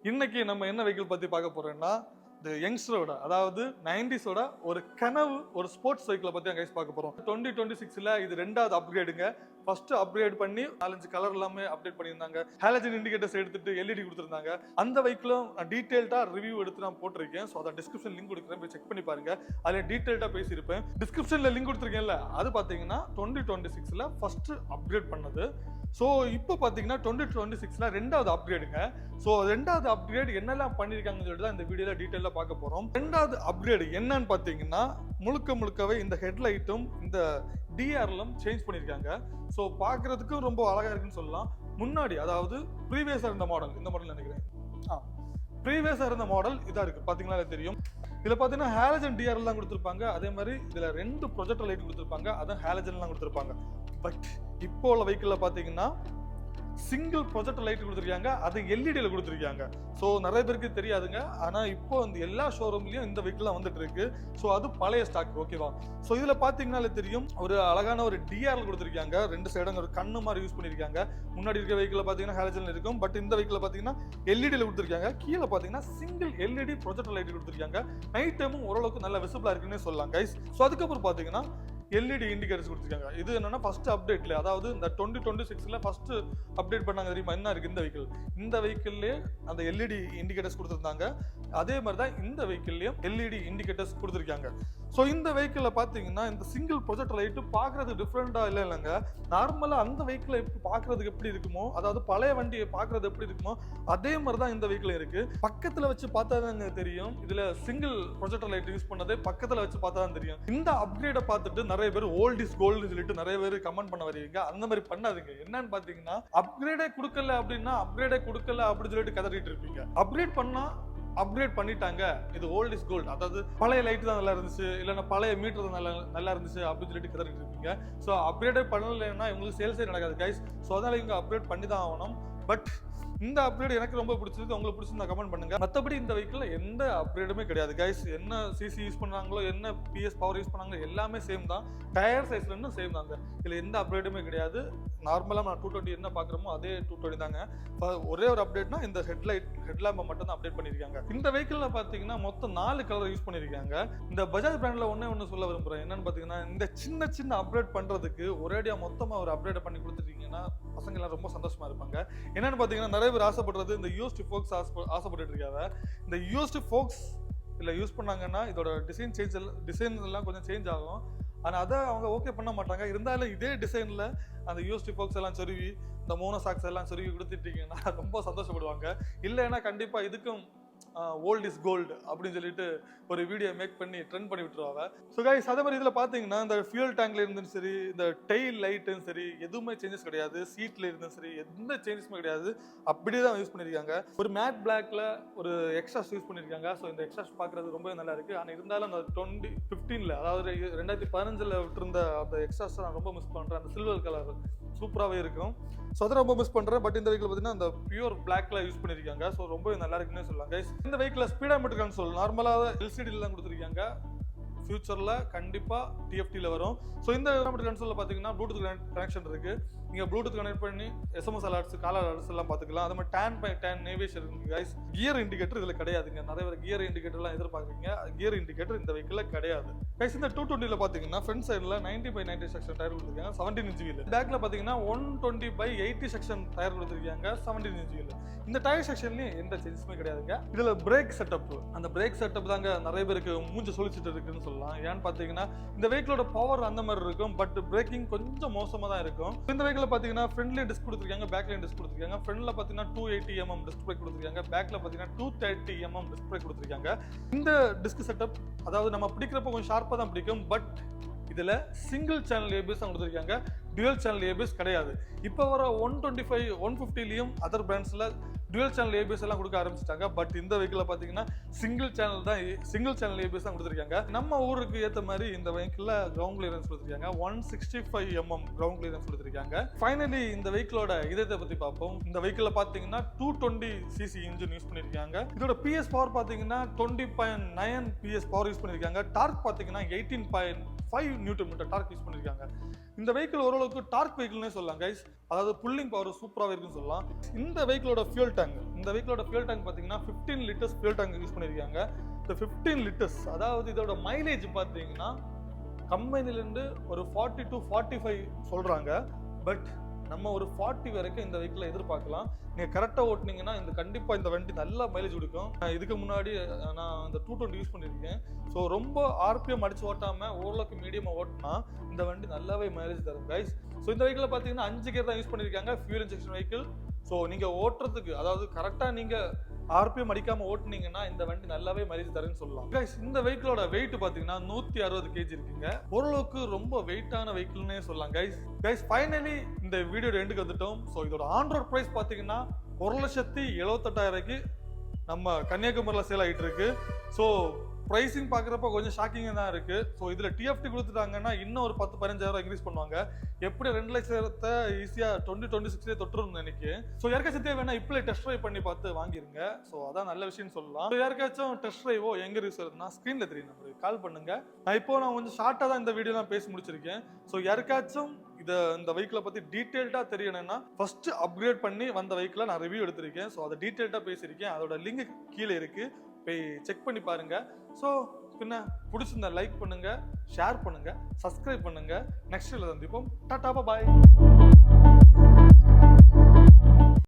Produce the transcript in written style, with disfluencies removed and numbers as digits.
இன்னைக்கு நம்ம என்ன வெஹிக்கிள் பத்தி பார்க்க போறோம்னா இந்த யங்ஸ்டரோட அதாவது 90s ஒரு கனவு ஒரு ஸ்போர்ட்ஸ் வெஹிக்கிளை பத்தி கைஸ் பார்க்க போறோம். 2026ல இது ரெண்டாவது அப்கிரேடுங்க. ஃபர்ஸ்ட் அப்கிரேட் பண்ணி 4-5 கலர் எல்லாமே அப்டேட் பண்ணியிருந்தாங்க. ஹாலஜன் இண்டிகேட்டர்ஸ் எடுத்துட்டு எல்இடி கொடுத்துருந்தாங்க. அந்த வெஹிக்கிளும் டீடைல்டா ரிவ்யூ எடுத்து நான் போட்டிருக்கேன். ஸோ அதை டிஸ்கிரிப்ஷன் லிங்க் கொடுக்குறேன், போய் செக் பண்ணி பாருங்க. அதில் டீடைல்டா பேசியிருப்பேன். டிஸ்கிரிப்ஷன்ல லிங்க் கொடுத்துருக்கேன்ல, அது பார்த்தீங்கன்னா 2026ல ஃபர்ஸ்ட் அப்கிரேட் பண்ணது. ஸோ இப்போ பார்த்தீங்கன்னா 2026ல ரெண்டாவது அப்கிரேடுங்க. ஸோ ரெண்டாவது அப்கிரேட் என்னெல்லாம் பண்ணியிருக்காங்கன்னு சொல்லிட்டு தான் இந்த வீடியோவில் டீட்டெயிலாக பார்க்க போகிறோம். ரெண்டாவது அப்கிரேடு என்னன்னு பார்த்தீங்கன்னா முழுக்கவே இந்த ஹெட்லைட்டும் இந்த டிஆர்எல்லும் சேஞ்ச் பண்ணியிருக்காங்க. ஸோ பார்க்குறதுக்கும் ரொம்ப அழகாக இருக்குன்னு சொல்லலாம். முன்னாடி அதாவது ப்ரீவியஸாக இருந்த மாடல், இந்த மாடல் நினைக்கிறேன், ப்ரீவியஸாக இருந்த மாடல் இதாக இருக்குது பார்த்தீங்களா தெரியும். இதில் பார்த்தீங்கன்னா ஹாலஜன் டிஆர்எல் தான் கொடுத்துருப்பாங்க. அதே மாதிரி இதில் 2 ப்ரொஜெக்டர் லைட் கொடுத்துருப்பாங்க, அதான் ஹாலஜன்லாம் கொடுத்துருப்பாங்க. பட் இப்போ உள்ள வெஹிக்கிளில் பார்த்தீங்கன்னா சிங்கிள் ப்ரொஜெக்டர் லைட் கொடுத்துருக்காங்க, அது எல்இடியில் கொடுத்துருக்காங்க. ஸோ நிறைய பேருக்கு தெரியாதுங்க. ஆனால் இப்போ இந்த எல்லா ஷோரூம்லையும் இந்த வெஹிக்கிள் வந்துட்டு இருக்கு. ஸோ அது பழைய ஸ்டாக், ஓகேவா. ஸோ இதில் பார்த்தீங்கன்னாலே தெரியும் ஒரு அழகான ஒரு டிஆர்எல் கொடுத்துருக்காங்க. 2 சைடும் ஒரு கண்ணு மாதிரி யூஸ் பண்ணியிருக்காங்க. முன்னாடி இருக்க வெஹிக்கிள் பார்த்தீங்கன்னா ஹாலஜன் இருக்கும், பட் இந்த வெஹிக்கிள் பார்த்தீங்கன்னா எல்இடியில் கொடுத்துருக்காங்க. கீழே பார்த்தீங்கன்னா சிங்கிள் எல்இடி ப்ரொஜெக்டர் லைட் கொடுத்துருக்காங்க. நைட் டைமும் ஓரளவுக்கு நல்ல விசிபிளாக இருக்குன்னு சொல்லலாம் கைஸ். ஸோ அதுக்கப்புறம் பார்த்தீங்கன்னா எல்இடி இண்டிகேட்டர்ஸ் கொடுத்துருக்காங்க. இது என்னன்னா ஃபர்ஸ்ட் அப்டேட்ல, அதாவது இந்த 2026ல ஃபர்ஸ்ட் அப்டேட் பண்ணாங்க தெரியுமா. என்ன இருக்கு இந்த வெஹிக்கிள்லேயே அந்த எல்இடி இண்டிகேட்டர்ஸ் கொடுத்துருந்தாங்க. அதே மாதிரி தான் இந்த வெஹிக்கிள்லயும் எல்இடி இண்டிகேட்டர்ஸ் கொடுத்துருக்காங்க. ஸோ இந்த வெஹிக்கிளில் பார்த்தீங்கன்னா இந்த சிங்கிள் ப்ரொஜெக்டர் லைட்டு பார்க்கறது டிஃப்ரெண்டாக இல்லைங்க. நார்மலாக அந்த வெஹிக்கிளை எப்படி பார்க்கறதுக்கு எப்படி இருக்குமோ, அதாவது பழைய வண்டியை பார்க்கறது எப்படி இருக்குமோ அதே மாதிரி தான் இந்த வெஹிக்கிள் இருக்கு. பக்கத்தில் வச்சு பார்த்தா தான் தெரியும். இதில் சிங்கிள் ப்ரொஜெக்டர் லைட் யூஸ் பண்ணதே பக்கத்தில் வச்சு பார்த்தா தான் தெரியும். இந்த அப்கிரேடை பார்த்துட்டு நிறைய பேர் ஓல்ட் இஸ் கோல்டு சொல்லிட்டு நிறைய பேர் கமெண்ட் பண்ண வருவீங்க. அந்த மாதிரி பண்ணாதீங்க. என்னன்னு பார்த்தீங்கன்னா அப்கிரேடே கொடுக்கல அப்படின்னா அப்கிரேடே கொடுக்கல அப்படின்னு சொல்லிட்டு கதறிட்டு இருப்பீங்க. அப்கிரேட் பண்ணா அப்கிரேட் பண்ணிட்டாங்க, இது ஓல்ட் இஸ் கோல்டு, அதாவது பழைய லைட் தான் நல்லா இருந்துச்சு, இல்லைன்னா பழைய மீட்டர் தான் நல்லா இருந்துச்சு அப்படின்னு சொல்லிட்டு கதறிட்டு இருப்பீங்க. ஸோ அப்கிரேடே பண்ணலைன்னா உங்களுக்கு சேல்ஸே நடக்காது கைஸ். ஸோ அதனால இவங்க அப்கிரேட் பண்ணி தான் ஆகணும். பட் இந்த அப்கிரேட் எனக்கு ரொம்ப பிடிச்சிருக்கு. உங்களுக்கு பிடிச்சிருந்தா கமெண்ட் பண்ணுங்க. மற்றபடி இந்த வெஹிக்கிள் எந்த அப்கிரேடுமே கிடையாது கைஸ். என்ன சிசி யூஸ் பண்ணாங்களோ, என்ன பிஎஸ் பவர் யூஸ் பண்ணாங்களோ எல்லாமே சேம் தான். டயர் சைஸ்ல இருந்து சேம் தாங்க. இதில் எந்த அப்கிரேடுமே கிடையாது. நார்மலாக நான் 220 என்ன பார்க்குறோமோ அதே 220 தாங்க. ஒரே ஒரு அப்டேட்னா இந்த ஹெட்லாம்பை மட்டும் தான் அப்டேட் பண்ணியிருக்காங்க. இந்த வெஹிக்கிளில் பார்த்தீங்கன்னா மொத்தம் 4 கலர் யூஸ் பண்ணியிருக்காங்க. இந்த பஜாஜ் பிராண்டில் ஒன்று சொல்ல விரும்புகிறேன். என்னன்னு பார்த்தீங்கன்னா இந்த சின்ன அப்டேட் பண்ணுறதுக்கு ஒரேடியாக மொத்தமாக ஒரு அப்டேட் பண்ணி கொடுத்துட்டீங்கன்னா பசங்க எல்லாம் ரொம்ப சந்தோஷமா இருப்பாங்க. என்னன்னு பார்த்தீங்கன்னா நிறைய பேர் ஆசைப்படுறது இந்த யூஸ்டு ஃபோக்ஸ் ஆசைப்பட்டு இருக்காங்க. இந்த யூஸ்டு ஃபோக்ஸ் இல்லை யூஸ் பண்ணாங்கன்னா இதோட டிசைன் எல்லாம் கொஞ்சம் சேஞ்ச் ஆகும். ஆனால் அதை அவங்க ஓகே பண்ண மாட்டாங்க. இருந்தாலும் இதே டிசைனில் அந்த யூஸ்டு ஃபோக்ஸ் எல்லாம் சொருவி இந்த மோனோ சாக்ஸ் எல்லாம் சொருவி கொடுத்துட்டீங்கன்னா ரொம்ப சந்தோஷப்படுவாங்க. இல்லைன்னா கண்டிப்பாக இதுக்கும் ஓல்ட் இஸ் கோல்டு அப்படின்னு சொல்லிட்டு ஒரு வீடியோ மேக் பண்ணி ட்ரெண்ட் பண்ணி விட்டுருவாங்க. ஸோ கைஸ் அதே மாதிரி இதில் பார்த்தீங்கன்னா இந்த ஃபியூல் டேங்க்ல இருந்தும் சரி, இந்த டெயில் லைட்டும் சரி, எதுவுமே சேஞ்சஸ் கிடையாது. சீட்ல இருந்தும் சரி எந்த சேஞ்சஸுமே கிடையாது. அப்படியே தான் யூஸ் பண்ணியிருக்காங்க. ஒரு மேட் பிளாக்ல ஒரு எக்ஸ்ட்ராஸ் யூஸ் பண்ணியிருக்காங்க. ஸோ இந்த எக்ஸ்ட்ராஸ் பார்க்கறது ரொம்பவே நல்லா இருக்கு. ஆனால் இருந்தாலும் அந்த 2015 அதாவது 2015 விட்டுருந்த அந்த எக்ஸ்ட்ராஸ் நான் ரொம்ப மிஸ் பண்ணுறேன். அந்த சில்வர் கலர் சூப்பராகவே இருக்கும். ஸோ அதை ரொம்ப மிஸ் பண்ணுறேன். பட் இந்த வெஹிக்கிள் பார்த்தீங்கன்னா அந்த பியூர் பிளாக்ல யூஸ் பண்ணியிருக்காங்க. ஸோ ரொம்பவே நல்லா இருக்குன்னு சொல்லலாம் கைஸ். இந்த வெஹிக்கிள் ஸ்பீடாமீட்டர் கன்சோல் நார்மலாக எல்சிடியில் தான் கொடுத்துருக்காங்க. ஃபியூச்சரில் கண்டிப்பாக டிஎஃப்டியில் வரும். ஸோ இந்த ஸ்பீடாமீட்டர் கன்சோலில் பார்த்தீங்கன்னா ப்ளூடூத் கனெக்ஷன் இருக்குது. நீங்கள் ப்ளூடூத் கனெக்ட் பண்ணி எஸ்எம்எஸ் அலர்ட்ஸ், காலர் அலர்ட்ஸ் எல்லாம் பார்த்துக்கலாம். அது மாதிரி tan by tan நேவிகேஷன் இருக்குது கைஸ். கியர் இண்டிகேட்டர் இதில் கிடையாதுங்க. நிறைய பேர் கியர் இண்டிகேட்டர்லாம் எதிர்பார்க்குறீங்க. கியர் இண்டிகேட்டர் இந்த வெஹிக்கிளில் கிடையாது கைஸ். இந்த 220ல் பார்த்தீங்கன்னா ஃப்ரண்ட் சைடில் 90/90 செக்ஷன் டயர் கொடுத்துருக்காங்க, 17 இன்ச் வீல். பேக்கில் பார்த்தீங்கன்னா 120/80 செக்ஷன் டயர் கொடுத்துருக்காங்க, 17 இன்ச் வீல். இந்த டயர் செக்ஷன்லேயும் எந்த சேஞ்சஸுமே கிடையாதுங்க. இதில் பிரேக் செட்டப், அந்த பிரேக் செட்டப் தாங்க நிறைய பேருக்கு மூஞ்ச சொல்லிச்சுட்டு இருக்குன்னு சொல்லலாம். ஏன்னு பார்த்தீங்கன்னா இந்த வெஹிக்கிளோட பவர் அந்த மாதிரி இருக்கும், பட் பிரேக்கிங் கொஞ்சம் மோசமாக தான் இருக்கும். இந்த வெஹிக்கிள் பார்த்தீங்கன்னா ஃப்ரண்ட்ல டிஸ்க் கொடுத்துருக்காங்க, பேக்ல டிஸ்க் கொடுத்துருக்காங்க. ஃப்ரண்ட்ல பார்த்தீங்கன்னா 280mm டிஸ்க் பிரேக் கொடுத்துருக்காங்க, பேக்ல பார்த்தீங்கன்னா 230mm டிஸ்க் பிரேக் கொடுத்துருக்காங்க. இந்த டிஸ்க் செட்டப் அதாவது நம்ம பிடிக்கிறப்ப கொஞ்சம் ஷார்ப்பாக தான் பிடிக்கும். பட் இதில் சிங்கிள் சேனல் ஏபிஎஸ் தான் கொடுத்துருக்காங்க, டுவல் சேனல் ஏபிஎஸ் கிடையாது. இப்போ வர 125, 150லையும் அதர் பிராண்ட்ஸில் டுவல் சேனல் ஏபிஎஸ் எல்லாம் கொடுக்க ஆரம்பிச்சிட்டாங்க. பட் இந்த வெஹிக்கிளில் பார்த்தீங்கன்னா சிங்கிள் சேனல் ஏபிஎஸ் தான் கொடுத்துருக்காங்க. நம்ம ஊருக்கு ஏற்ற மாதிரி இந்த வெஹிக்கிளில் கிரவுண்ட் கிளியரன்ஸ் கொடுத்துருக்காங்க, 165mm கிரவுண்ட் கிளியரன்ஸ் கொடுத்துருக்காங்க. ஃபைனலி இந்த வெஹிக்கிளோட இதயத்தை பற்றி பார்ப்போம். இந்த வெஹிக்கிளில் பார்த்தீங்கன்னா 220cc இன்ஜின் யூஸ் பண்ணியிருக்காங்க. இதோட பிஎஸ் பவர் பார்த்தீங்கன்னா 20.9 பிஎஸ் பவர் யூஸ் பண்ணியிருக்காங்க. டார்க் பார்த்தீங்கன்னா 18.5 5 நியூட்டன் மீட்டர் டார்க் யூஸ் பண்ணியிருக்காங்க. இந்த வெஹிக்கிள் ஓரளவுக்கு டார்க் வெஹிக்கிள்னே சொல்லலாம் கைஸ். அதாவது புல்லிங் பவர் சூப்பராகவே இருக்குன்னு சொல்லலாம். இந்த வெஹிக்கிளோட ஃபியூல் டேங்க் பார்த்தீங்கன்னா 15 லிட்டர்ஸ் ஃபியூல் டேங்க் யூஸ் பண்ணியிருக்காங்க. இந்த 15 லிட்டர்ஸ் அதாவது இதோட மைலேஜ் பார்த்தீங்கன்னா கம்பெனிலேருந்து ஒரு 40 to 45 சொல்கிறாங்க. பட் நம்ம ஒரு 40 வரைக்கும் இந்த வெஹிக்கிளை எதிர்பார்க்கலாம். நீங்கள் கரெக்டாக ஓட்டினீங்கன்னா கண்டிப்பாக இந்த வண்டி நல்லா மைலேஜ் கொடுக்கும். இதுக்கு முன்னாடி நான் இந்த 220 யூஸ் பண்ணியிருக்கேன். ஸோ ரொம்ப ஆர்பிஎம் அடிச்சு ஓட்டாமல் ஓரளவுக்கு மீடியமாக ஓட்டினா இந்த வண்டி நல்லாவே மைலேஜ் தரும் கைஸ். ஸோ இந்த வெஹிக்கிளை பார்த்தீங்கன்னா 5 கியர் தான் யூஸ் பண்ணியிருக்காங்க, ஃபியூல் இன்ஜெக்ஷன் வெஹிக்கிள். ஸோ நீங்கள் ஓட்டுறதுக்கு அதாவது கரெக்டாக நீங்கள் ஆர்பிஎம் அடிக்காம ஓட்டுனீங்கன்னா இந்த வண்டி நல்லாவே மைலேஜ் தருன்னு சொல்லலாம் கைஸ். இந்த வெஹிக்கிளோட வெயிட் பார்த்தீங்கன்னா 160 kg இருக்குங்க. ஓரளவுக்கு ரொம்ப வெயிட்டான வெஹிக்கிள்னே சொல்லலாம் கைஸ். ஃபைனலி இந்த வீடியோட எண்டுக்கு வந்துட்டோம். ஸோ இதோட ஆன் ரோட் ப்ரைஸ் பார்த்தீங்கன்னா 1,78,000 நம்ம கன்னியாகுமரியில் சேல் ஆகிட்டு இருக்கு. ஸோ ப்ரைஸிங் பார்க்குறப்ப கொஞ்சம் ஷாக்கிங்காக தான் இருக்குது. ஸோ இதில் டிஎஃப்டி கொடுத்துட்டாங்கன்னா இன்னும் ஒரு 10-15,000 இன்க்ரீஸ் பண்ணுவாங்க. எப்படி 2 லட்சத்தை ஈஸியாக 2026 தொட்டுருன்னு நினைக்கிறேன். ஸோ யாருக்காச்சும் தேவைன்னா இப்போ டெஸ்ட் ட்ரைவ் பண்ணி பார்த்து வாங்கிருங்க. ஸோ அதான் நல்ல விஷயம்னு சொல்லலாம். ஸோ யாருக்காச்சும் டெஸ்ட் ட்ரைவோ எங்கே யூஸ் ஆகுதுன்னா ஸ்க்ரீனில் தெரியும் நம்பருக்கு கால் பண்ணுங்க. நான் கொஞ்சம் ஷார்ட்டாக தான் இந்த வீடியோலாம் பேசி முடிச்சிருக்கேன். ஸோ யாருக்காச்சும் இந்த வெஹிக்கிளை பற்றி டீட்டெயில்டாக தெரியணும்னா ஃபர்ஸ்ட் அப்கிரேட் பண்ணி வந்த வெஹிக்கிளை நான் ரிவ்யூ எடுத்திருக்கேன். ஸோ அதை டீட்டெயில்டாக பேசியிருக்கேன். அதோட லிங்க் கீழே இருக்குது, போய் செக் பண்ணி பாருங்க. ஸோ பின்ன பிடிச்சிருந்தா லைக் பண்ணுங்க, ஷேர் பண்ணுங்க, சப்ஸ்கிரைப் பண்ணுங்க. நெக்ஸ்ட் வீடியோல சந்திப்போம். டாடா பாய்.